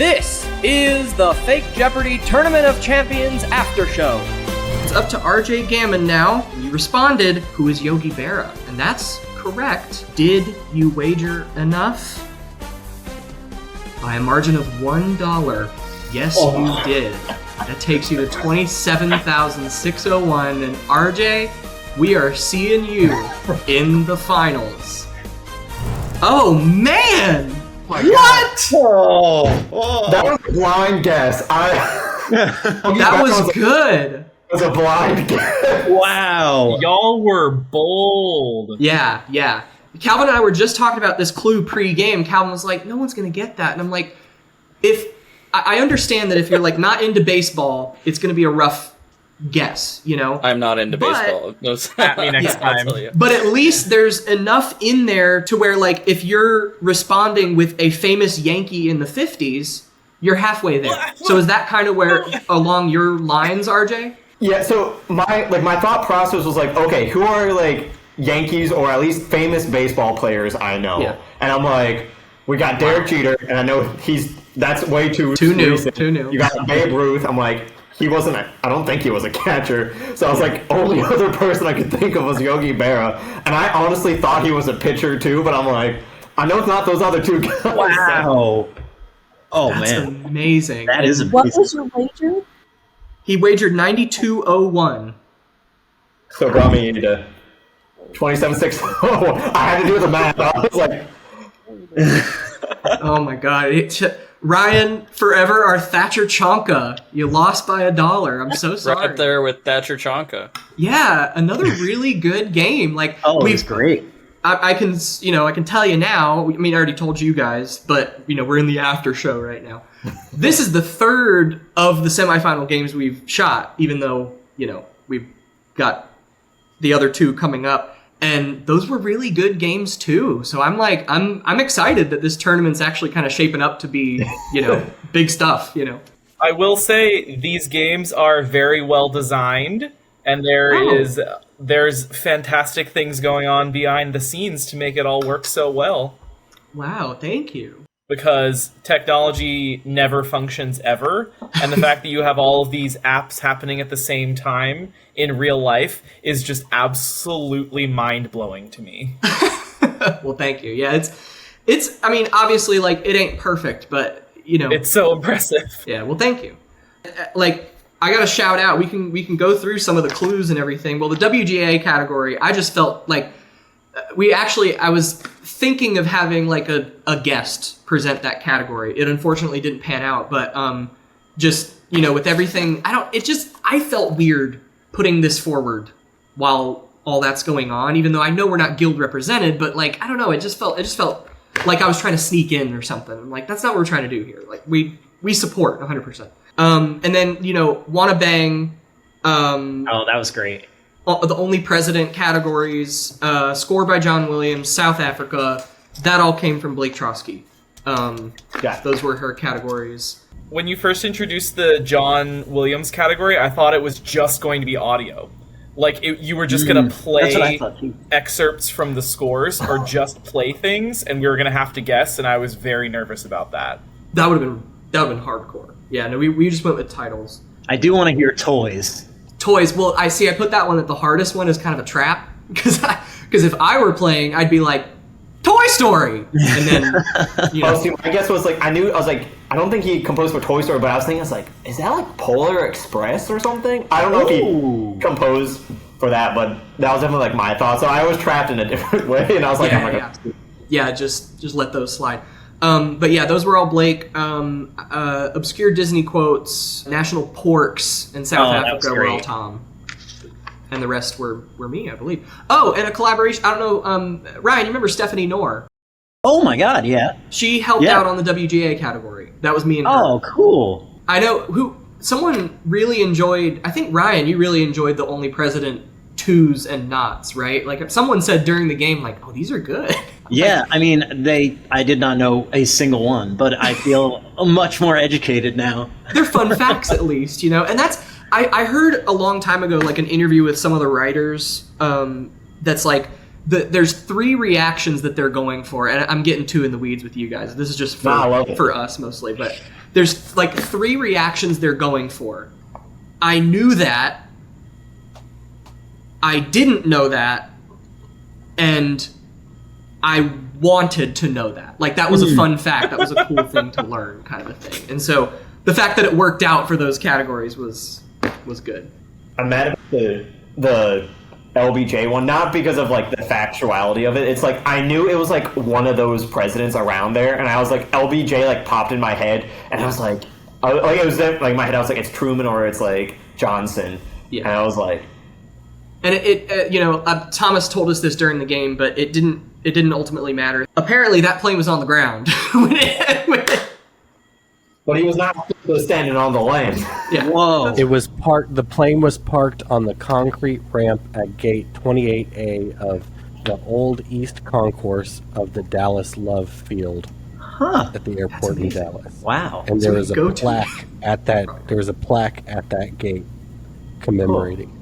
This is the Fake Jeopardy Tournament of Champions Aftershow. It's up to RJ Gammon now. You responded, who is Yogi Berra? And that's correct. Did you wager enough? By a margin of $1. Yes, you did. That takes you to $27,601. And RJ, we are seeing you in the finals. Oh, man! What? That was a blind guess. That was good. It was a blind guess. Wow. Y'all were bold. Yeah. Calvin and I were just talking about this clue pre-game. Calvin was like, no one's going to get that. And I'm like, I understand that if you're like not into baseball, it's going to be a rough guess, you know? I'm not into baseball. At me next time. But at least there's enough in there to where, like, if you're responding with a famous Yankee in the 50s, you're halfway there. So is that kind of where along your lines, RJ? Yeah, so my thought process was like, okay, who are like Yankees or at least famous baseball players I know? Yeah. And I'm like, we got Derek Jeter, and I know that's way too new. recent. Too new. You got Babe Ruth. I'm like, I don't think he was a catcher. So I was like, only other person I could think of was Yogi Berra. And I honestly thought he was a pitcher too, but I'm like, I know it's not those other two guys. Wow. Oh, That's man. amazing. That is amazing. What was your wager? He wagered 92.01. So it brought me to 27.6. Oh, I had to do the math. I was like, Oh my god. Ryan, forever our Thatcher Chonka. You lost by $1. I'm so sorry. Right there with Thatcher Chonka. Yeah, another really good game. Like, Oh, it was great. I can tell you now. I mean, I already told you guys, but we're in the after show right now. This is the third of the semifinal games we've shot, even though we've got the other two coming up, and those were really good games too. So I'm excited that this tournament's actually kind of shaping up to be big stuff. I will say these games are very well designed, and there's fantastic things going on behind the scenes to make it all work so well. Wow, thank you. Because technology never functions ever, and the fact that you have all of these apps happening at the same time in real life is just absolutely mind-blowing to me. Well, thank you. Yeah, it's. I mean, obviously, like, it ain't perfect, but It's so impressive. Yeah, well, thank you. Like, I gotta shout out. We can go through some of the clues and everything. Well, the WGA category, I just felt like I was thinking of having like a guest present that category. It unfortunately didn't pan out, but just with everything, I felt weird putting this forward while all that's going on. Even though I know we're not guild represented, but like I don't know, it just felt like I was trying to sneak in or something. I'm like, that's not what we're trying to do here. Like we support 100%. And then Wanna Bang. Oh, that was great. The Only President categories, score by John Williams, South Africa, that all came from Blake Trotsky. Those were her categories. When you first introduced the John Williams category, I thought it was just going to be audio. Like, you were just going to play excerpts from the scores or just play things, and we were going to have to guess, and I was very nervous about that. That would have been hardcore. Yeah, no, we just went with titles. I do want to hear toys. Toys. Well, I put that one at the hardest one as kind of a trap because if I were playing, I'd be like, Toy Story, and then my guess was like I don't think he composed for Toy Story, but I was like, is that like Polar Express or something? I don't know if he composed for that, but that was definitely like my thought. So I was trapped in a different way, and I was like, just let those slide. But yeah, those were all Blake. Obscure Disney quotes, National Porks, and South Africa were all Tom. And the rest were me, I believe. Oh, and a collaboration. I don't know, Ryan, you remember Stephanie Knorr? Oh my god, yeah. She helped out on the WGA category. That was me and her. Oh, cool. I know someone really enjoyed. I think Ryan, you really enjoyed the Only President twos and knots, right? Like someone said during the game, like, "Oh, these are good." Yeah, I mean, I did not know a single one, but I feel much more educated now. They're fun facts, at least, and that's. I heard a long time ago, like an interview with some of the writers. That's like there's 3 reactions that they're going for, and I'm getting too in the weeds with you guys. This is just for us mostly, but there's like 3 reactions they're going for. I knew that. I didn't know that, and I wanted to know that. Like, that was a fun fact. That was a cool thing to learn, kind of a thing. And so the fact that it worked out for those categories was good. I'm mad about the LBJ one, not because of like the factuality of it. It's like I knew it was like one of those presidents around there, and I was like LBJ like popped in my head, and I was like, it was like in my head. I was like, it's Truman or it's like Johnson. Yeah. And I was like, and Thomas told us this during the game, but it didn't ultimately matter. Apparently, that plane was on the ground But he was not standing on the land. Yeah. Whoa. It was the plane was parked on the concrete ramp at gate 28A of the old East Concourse of the Dallas Love Field at the airport in Dallas. Wow. And there was a plaque at that gate commemorating.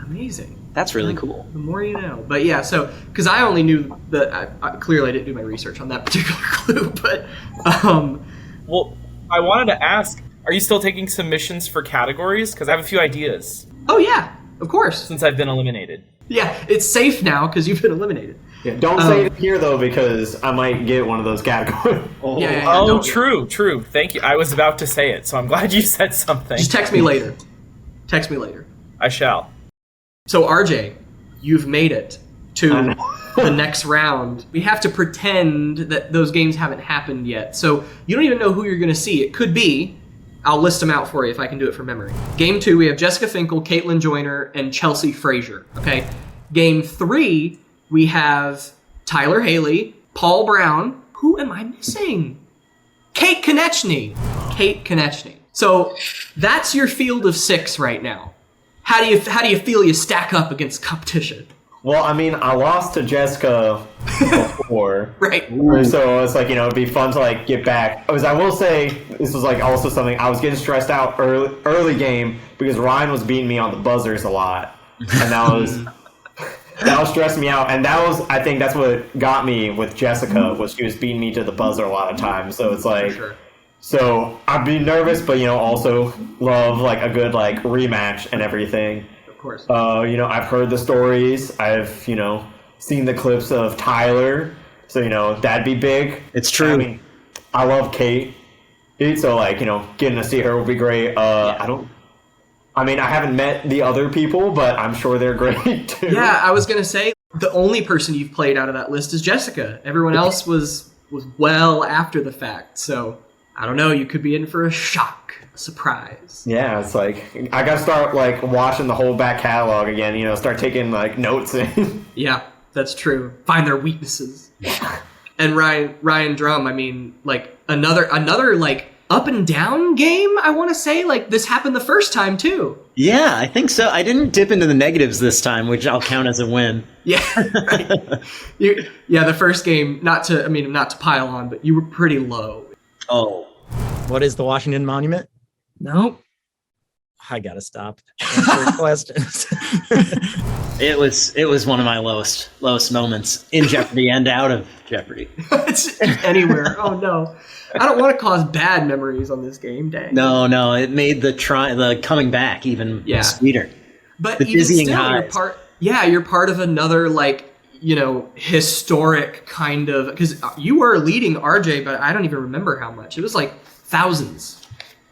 Amazing. That's really cool. The more you know. But yeah, so because I only knew that clearly I didn't do my research on that particular clue, but well, I wanted to ask, are you still taking submissions for categories? Because I have a few ideas. Oh, yeah, of course. Since I've been eliminated. Yeah, it's safe now because you've been eliminated. Yeah, don't say it here, though, because I might get one of those categories. True. Thank you. I was about to say it, so I'm glad you said something. Just text me later. I shall. So, RJ, you've made it to the next round. We have to pretend that those games haven't happened yet. So you don't even know who you're going to see. It could be, I'll list them out for you if I can do it from memory. Game 2, we have Jessica Finkel, Caitlin Joyner, and Chelsea Frazier. Okay. Game 3, we have Tyler Haley, Paul Brown. Who am I missing? Kate Konechny. So that's your field of 6 right now. How do you feel you stack up against competition? Well, I mean, I lost to Jessica before. Right. So it's like, it'd be fun to like get back. I will say, this was like also something, I was getting stressed out early game because Ryan was beating me on the buzzers a lot. And that was stressing me out. And I think that's what got me with Jessica, was she was beating me to the buzzer a lot of times. So it's like, so I'd be nervous, but also love like a good like rematch and everything. Of course. I've heard the stories. I've, seen the clips of Tyler. So, that'd be big. It's true. I mean, I love Kate. So, like, getting to see her would be great. I haven't met the other people, but I'm sure they're great, too. Yeah, I was going to say, the only person you've played out of that list is Jessica. Everyone else was well after the fact. So, I don't know. You could be in for a shock. Surprise. Yeah, it's like I gotta start like watching the whole back catalog again, start taking like notes in. Yeah, that's true. Find their weaknesses. And Ryan Drum, I mean, like another like up and down game, I want to say. Like this happened the first time too. Yeah, I think so. I didn't dip into the negatives this time, which I'll count as a win. Yeah. Right. The first game, not to pile on, but you were pretty low. Oh. What is the Washington Monument? Nope. I gotta stop answering questions. It was one of my lowest moments in Jeopardy and out of Jeopardy. It's anywhere. Oh no. I don't want to cause bad memories on this game, dang. No, it made the coming back even sweeter. But the even dizzying still, highs. you're part of another like, historic kind of, because you were leading RJ, but I don't even remember how much. It was like thousands.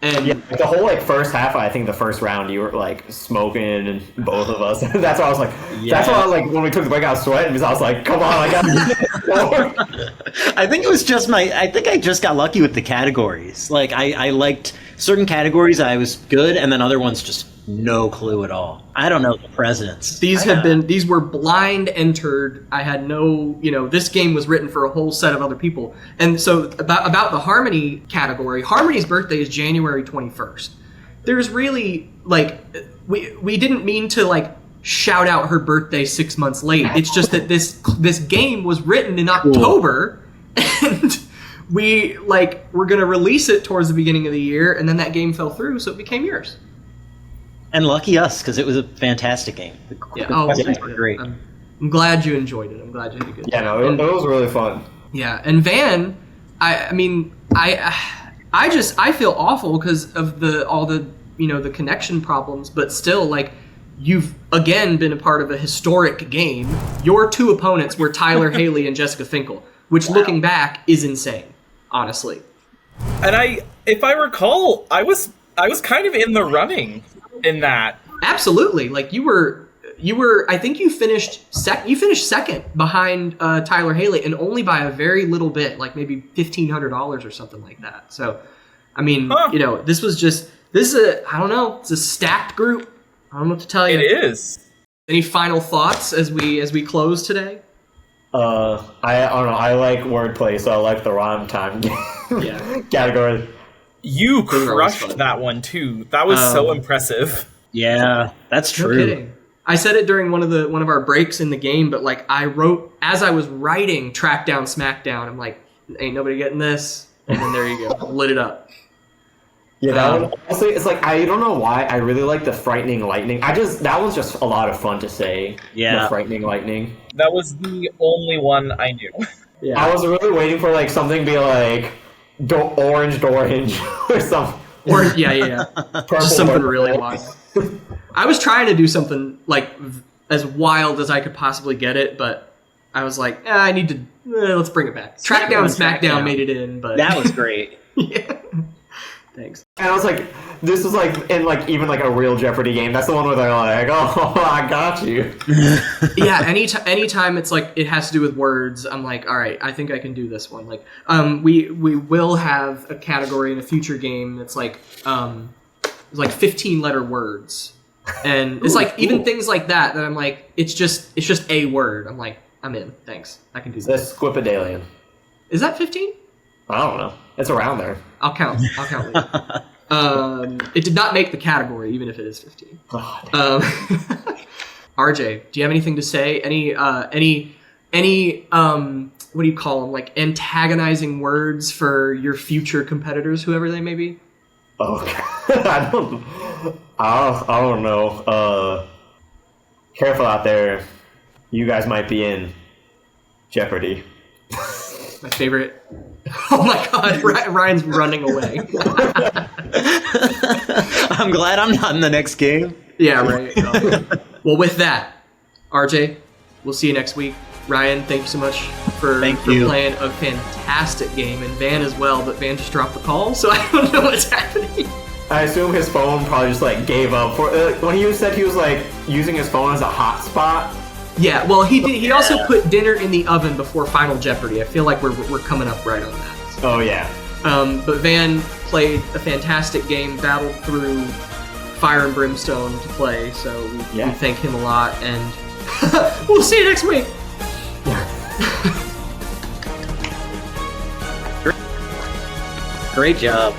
And the whole like first half, I think the first round you were like smoking, and both of us. That's why I was like, that's why when we took the break, I was sweating because I was like, come on, I got to I think it was just I think I just got lucky with the categories. Like I liked certain categories, I was good, and then other ones just no clue at all. I don't know the presidents. These were blind entered. I had no, this game was written for a whole set of other people. And so about the Harmony category, Harmony's birthday is January 21st. There's really like, we didn't mean to like shout out her birthday 6 months late. It's just that this game was written in October, and we're going to release it towards the beginning of the year, and then that game fell through, so it became yours. And lucky us, because it was a fantastic game. The questions were great. I'm glad you enjoyed it. I'm glad you had a good time. Yeah, no, it was really fun. Yeah, and Van, I mean, I feel awful because of all the the connection problems, but still, like, you've again been a part of a historic game. Your two opponents were Tyler Haley and Jessica Finkel, which looking back is insane, honestly. And if I recall, I was kind of in the running in that. Absolutely, like you were. I think you finished second behind Tyler Haley, and only by a very little bit, like maybe $1,500 or something like that. So, I mean, this is I don't know, it's a stacked group. I don't know what to tell you. It is. Any final thoughts as we close today? I don't know. I like wordplay, so I like the rhyme time category. You crushed that one too. That was so impressive. Yeah, that's true. No kidding. I said it during one of our breaks in the game, but like I wrote as I was writing Track Down Smackdown. I'm like, ain't nobody getting this, and then there you go, lit it up. Yeah, that one, honestly, it's like I don't know why I really like the Frightening Lightning. That was just a lot of fun to say. Yeah, the Frightening Lightning. That was the only one I knew. Yeah, I was really waiting for like something to be like orange or something. Or yeah. Just something really wild. I was trying to do something like as wild as I could possibly get it, but I was like, I need to let's bring it back. Track Down Smackdown made it in, but that was great. Yeah. Thanks. And I was like, this was like in like even like a real Jeopardy game. That's the one where they're like, oh, I got you. Yeah. Anytime it's like it has to do with words, I'm like, all right, I think I can do this one. Like, we will have a category in a future game that's like 15-letter words, and it's like even things like that I'm like, it's just a word. I'm like, I'm in. Thanks. I can do this. The Squipedalian. Is that 15? I don't know. It's around there. I'll count later. It did not make the category, even if it is 15. RJ, do you have anything to say? Any what do you call them? Like antagonizing words for your future competitors, whoever they may be? Okay. I don't know. Careful out there. You guys might be in Jeopardy. My favorite. Oh my God, Ryan's running away. I'm glad I'm not in the next game. Yeah, right. Well, with that, RJ, we'll see you next week. Ryan, thank you so much for playing a fantastic game, and Van as well, but Van just dropped the call, so I don't know what's happening. I assume his phone probably just like gave up. When he said he was like using his phone as a hotspot. Yeah, well, he also put dinner in the oven before Final Jeopardy. I feel like we're coming up right on that. So. Oh, yeah. But Van played a fantastic game, battled through fire and brimstone to play, so we thank him a lot, and we'll see you next week! Great job.